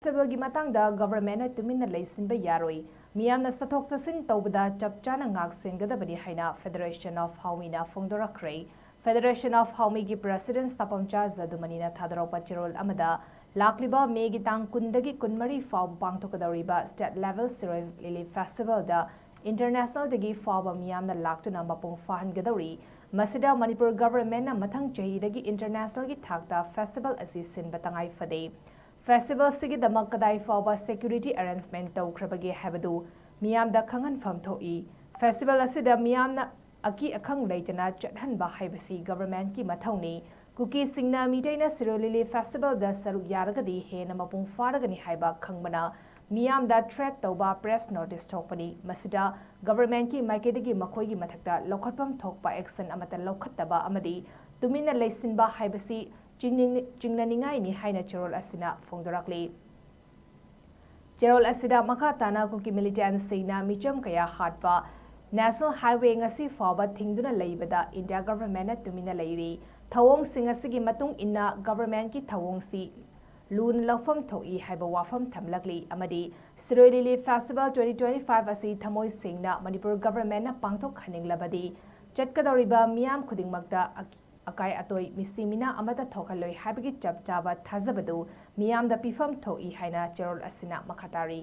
Festival gi matangda government Tuminna Leisanba Yaroi Meeyamna Chathok-Chatsin Toubada Chap Chana Ngak-Sengadabani HAINA Federation of HAOMEE PHONGDORAKKHRE Federation of HAOMEE gi President Tapamcha Zadumanina Thadaropa Chirol Amada Lakliba May gi tang kundagi kunmari faub pangthokadoriba state level SIROY Lily Festival da international dagi faub Meeyamna laktuna mapung fahangadori Masida Manipur government na mathang chahi dagi international gi thakta festival asi sinba tangai fade Festival sigi damak kadai fauba security arrangement tawkhrabagi habadu miyamda khangan pham thoi festival asida miyamna aki akhang leitana chathanba haibasi government ki mathauni kuki singna mitaina sirolili festival da saruk yaragadi hena mapung faragani haiba khangmana miyamda threat tawba press notice thokpani masida government ki maikedagi makhoi gi mathakta lokhatpam thokpa action amata lokhattaba amadi Tuminna Leisanba haibasi Chingnaningai ni HAINA Chirol Asina Phongdorakkhle Chirol Asida Makatana Kuki militant Sina Micham Kaya Hatpa National Highway ngasi fauba thingduna leibada India government na Tuminna leiri thawong singasigi matung inna government ki thawong si lun lafam thoi haiba wafam thamlakli amadi SIROY Lily Festival 2025 asi thamoi singna Manipur government na pangthok khaninglabadi chatkadoriba miyam khudingmakta akai atoi misimina amata thokaloi habigi chap chaba thazabadu miyamda pifam thoi haina Chirol asina makhatari